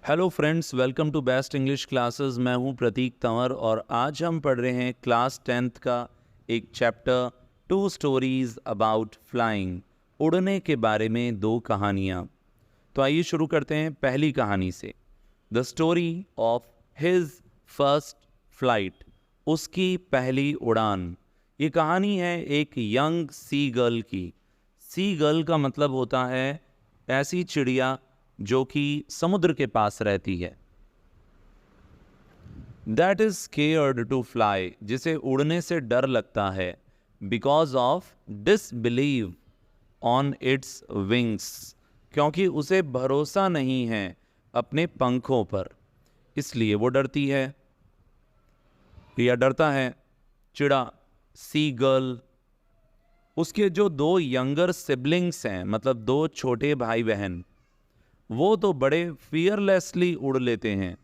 Hello friends, welcome to best English classes. मैं हूं प्रतीक तंवर और आज हम पढ़ रहे हैं क्लास 10th का एक chapter two stories about flying. उड़ने के बारे में दो कहानियां। तो आइए शुरू करते हैं पहली कहानी से। The story of his first flight, उसकी पहली उड़ान। ये कहानी है एक यंग सी गर्ल की। सी गर्ल का मतलब होता है ऐसी चिड़िया जो कि समुद्र के पास रहती है। That is scared to fly, जिसे उड़ने से डर लगता है। Because of disbelieve on its wings, क्योंकि उसे भरोसा नहीं है अपने पंखों पर, इसलिए वो डरती है या डरता है। चिड़ा, सी गर्ल। उसके जो दो यंगर सिबलिंग्स हैं, मतलब दो छोटे भाई बहन, वो तो बड़े फियरलेसली उड़ लेते हैं।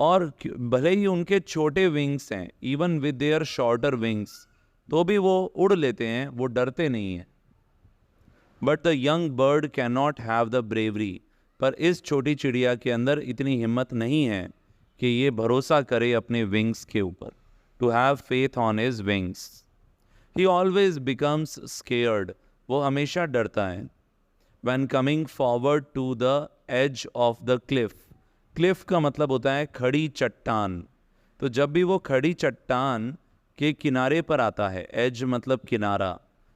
और भले ही उनके छोटे विंग्स हैं, even with their shorter wings, तो भी वो उड़ लेते हैं, वो डरते नहीं हैं। But the young bird can not have the bravery, पर इस छोटी चिड़िया के अंदर इतनी हिम्मत नहीं है कि ये भरोसा करे अपने विंग्स के ऊपर। To have faith on his wings. He always becomes scared, वो हमेशा डरता है। When coming forward to the edge of the cliff, Cliff का मतलब होता है खड़ी चट्टान। तो जब भी वो खड़ी चट्टान के किनारे पर आता है, एज मतलब किनारा,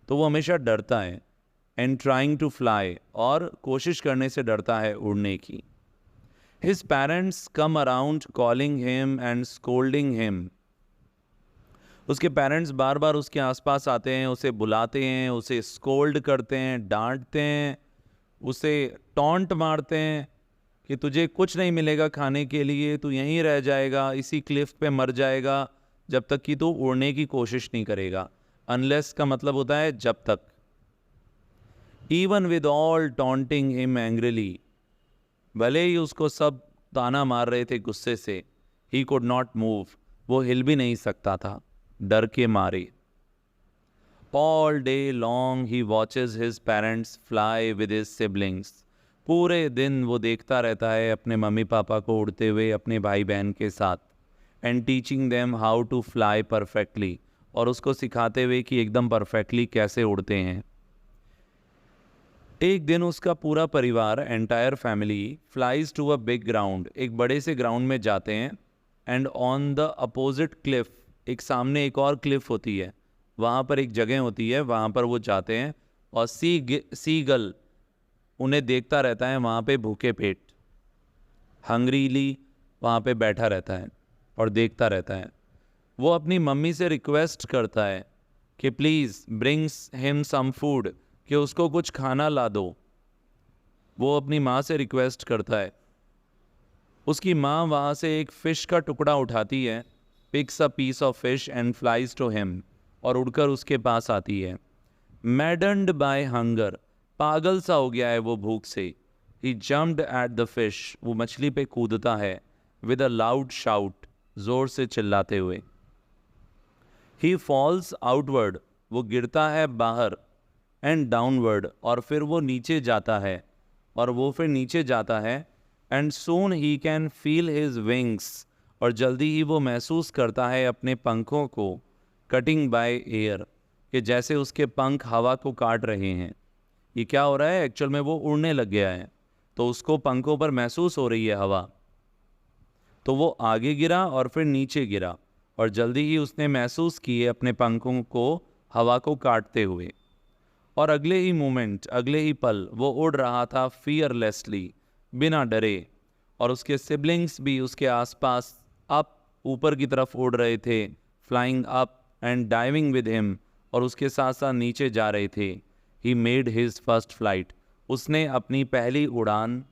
तो वो हमेशा डरता है। एंड ट्राइंग टू फ्लाई, और कोशिश करने से डरता है उड़ने की। His parents come around calling him and scolding him. उसके पेरेंट्स बार बार उसके आसपास आते हैं, उसे बुलाते हैं, उसे स्कोल्ड करते हैं, डांटते हैं, उसे टॉन्ट मारते हैं कि तुझे कुछ नहीं मिलेगा खाने के लिए, तू यहीं रह जाएगा, इसी क्लिफ पे मर जाएगा जब तक कि तू उड़ने की कोशिश नहीं करेगा। अनलेस का मतलब होता है जब तक। Even with all taunting him angrily, भले ही उसको सब ताना मार रहे थे गुस्से से, ही कुड नॉट मूव, वो हिल भी नहीं सकता था डर के मारे। All day long he watches his parents fly with his siblings. पूरे दिन वो देखता रहता है अपने मम्मी पापा को उड़ते हुए अपने भाई बहन के साथ। And teaching them how to fly perfectly, और उसको सिखाते हुए कि एकदम परफेक्टली कैसे उड़ते हैं। एक दिन उसका पूरा परिवार, entire family, flies to a big ground, एक बड़े से ग्राउंड में जाते हैं। And on the opposite cliff, एक सामने एक और क्लिफ होती है, वहाँ पर एक जगह होती है, वहाँ पर वो जाते हैं। और सीगल उन्हें देखता रहता है वहाँ पे भूखे पेट, हंग्रीली वहाँ पे बैठा रहता है और देखता रहता है। वो अपनी मम्मी से रिक्वेस्ट करता है कि please brings him some food, कि उसको कुछ खाना ला दो। वो अपनी माँ से रिक्वेस्ट करता है। उसकी माँ वहाँ से एक फ़िश का टुकड़ा उठाती है, picks a piece of fish and flies to him, और उड़कर उसके पास आती है। मैडन्ड बाय हंगर, पागल सा हो गया है वो भूख से। ही जम्प्ड एट द फिश, वो मछली पे कूदता है। विद अ लाउड शाउट, जोर से चिल्लाते हुए। ही फॉल्स आउटवर्ड, वो गिरता है बाहर। एंड डाउनवर्ड, और फिर वो नीचे जाता है, और वो फिर नीचे जाता है। And soon he can feel his wings, और जल्दी ही वो महसूस करता है अपने पंखों को कटिंग बाय एयर, कि जैसे उसके पंख हवा को काट रहे हैं। ये क्या हो रहा है, एक्चुअल में वो उड़ने लग गया है, तो उसको पंखों पर महसूस हो रही है हवा। तो वो आगे गिरा और फिर नीचे गिरा, और जल्दी ही उसने महसूस किए अपने पंखों को हवा को काटते हुए। और अगले ही मोमेंट, अगले ही पल वो उड़ रहा था फियरलेसली, बिना डरे। और उसके सिबलिंग्स भी उसके आसपास अप, ऊपर की तरफ उड़ रहे थे, flying up and diving with him, और उसके साथ साथ नीचे जा रहे थे। He made his first flight, उसने अपनी पहली उड़ान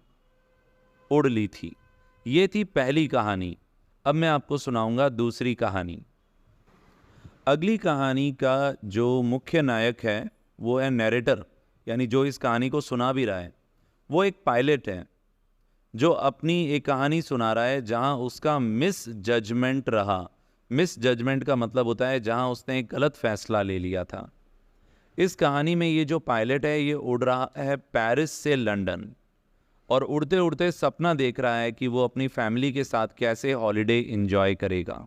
उड़ ली थी। ये थी पहली कहानी। अब मैं आपको सुनाऊंगा दूसरी कहानी। अगली कहानी का जो मुख्य नायक है वो है नैरेटर, यानी जो इस कहानी को सुना भी रहा है। वो एक पायलट है जो अपनी एक कहानी सुना रहा है जहां उसका मिस जजमेंट रहा। मिस जजमेंट का मतलब होता है जहां उसने एक गलत फैसला ले लिया था। इस कहानी में ये जो पायलट है ये उड़ रहा है पेरिस से लंदन, और उड़ते उड़ते सपना देख रहा है कि वो अपनी फैमिली के साथ कैसे हॉलिडे एंजॉय करेगा।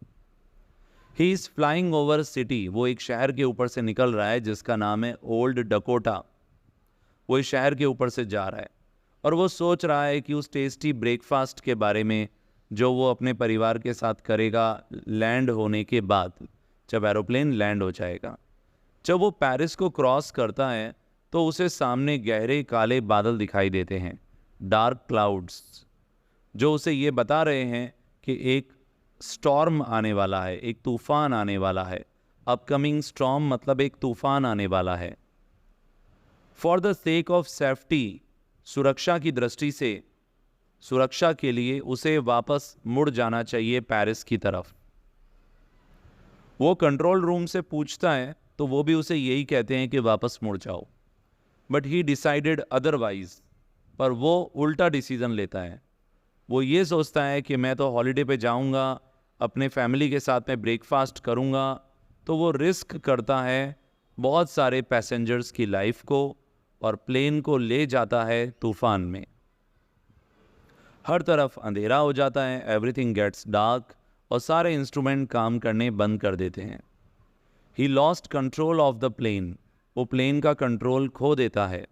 He is flying over city, वो एक शहर के ऊपर से निकल रहा है जिसका नाम है ओल्ड डकोटा। वो इस शहर के ऊपर से जा रहा है और वो सोच रहा है कि उस टेस्टी ब्रेकफास्ट के बारे में जो वो अपने परिवार के साथ करेगा लैंड होने के बाद, जब एरोप्लेन लैंड हो जाएगा। जब वो पेरिस को क्रॉस करता है तो उसे सामने गहरे काले बादल दिखाई देते हैं, डार्क क्लाउड्स, जो उसे ये बता रहे हैं कि एक स्टॉर्म आने वाला है, एक तूफान आने वाला है। अपकमिंग स्टॉर्म मतलब एक तूफान आने वाला है। For the sake of safety, सुरक्षा की दृष्टि से, सुरक्षा के लिए उसे वापस मुड़ जाना चाहिए पेरिस की तरफ। वो कंट्रोल रूम से पूछता है तो वो भी उसे यही कहते हैं कि वापस मुड़ जाओ, बट ही डिसाइडेड अदरवाइज, पर वो उल्टा डिसीजन लेता है। वो ये सोचता है कि मैं तो हॉलिडे पे जाऊंगा, अपने फैमिली के साथ में ब्रेकफास्ट करूंगा, तो वो रिस्क करता है बहुत सारे पैसेंजर्स की लाइफ को और प्लेन को ले जाता है तूफान में। हर तरफ अंधेरा हो जाता है, एवरीथिंग गेट्स डार्क और सारे इंस्ट्रूमेंट काम करने बंद कर देते हैं। He lost control of the plane, वो प्लेन का कंट्रोल खो देता है।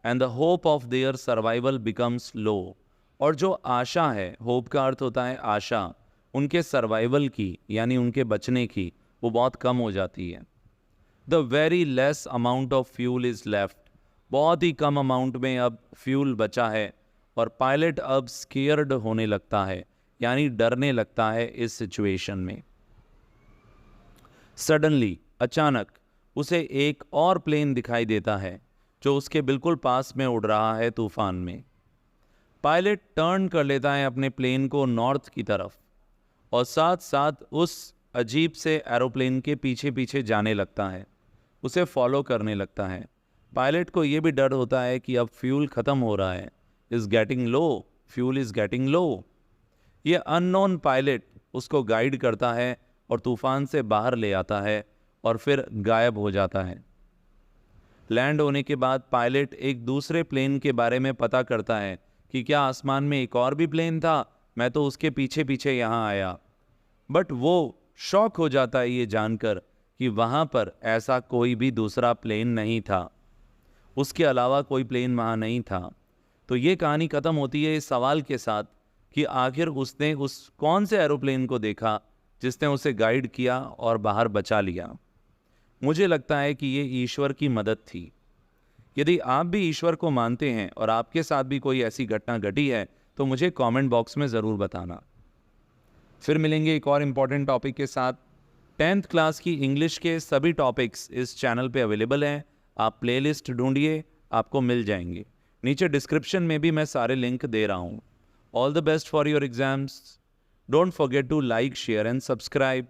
And the hope of their survival becomes low, और जो आशा है, होप का अर्थ होता है आशा, उनके सर्वाइवल की यानी उनके बचने की, वो बहुत कम हो जाती है। The very less amount of fuel is left, बहुत ही कम अमाउंट में अब फ्यूल बचा है और पायलट अब स्केयर्ड होने लगता है, यानी डरने लगता है इस सिचुएशन में। सडनली, अचानक उसे एक और प्लेन दिखाई देता है जो उसके बिल्कुल पास में उड़ रहा है तूफान में। पायलट टर्न कर लेता है अपने प्लेन को नॉर्थ की तरफ और साथ साथ उस अजीब से एरोप्लेन के पीछे पीछे जाने लगता है, उसे फॉलो करने लगता है। पायलट को ये भी डर होता है कि अब फ्यूल ख़त्म हो रहा है, is getting low, fuel is getting low. ये अननोन पायलट उसको गाइड करता है और तूफान से बाहर ले आता है और फिर गायब हो जाता है। लैंड होने के बाद पायलट एक दूसरे प्लेन के बारे में पता करता है कि क्या आसमान में एक और भी प्लेन था, मैं तो उसके पीछे पीछे यहाँ आया। बट वो शॉक हो जाता है ये जानकर कि वहाँ पर ऐसा कोई भी दूसरा प्लेन नहीं था, उसके अलावा कोई प्लेन वहाँ नहीं था। तो ये कहानी ख़त्म होती है इस सवाल के साथ कि आखिर उसने उस कौन से एरोप्लेन को देखा जिसने उसे गाइड किया और बाहर बचा लिया। मुझे लगता है कि ये ईश्वर की मदद थी। यदि आप भी ईश्वर को मानते हैं और आपके साथ भी कोई ऐसी घटना घटी है तो मुझे कमेंट बॉक्स में ज़रूर बताना। फिर मिलेंगे एक और इम्पॉर्टेंट टॉपिक के साथ। 10th क्लास की इंग्लिश के सभी टॉपिक्स इस चैनल पे अवेलेबल हैं, आप प्लेलिस्ट ढूंढिए, आपको मिल जाएंगे। नीचे डिस्क्रिप्शन में भी मैं सारे लिंक दे रहा हूँ। All the best for your exams. Don't forget to like, share and subscribe.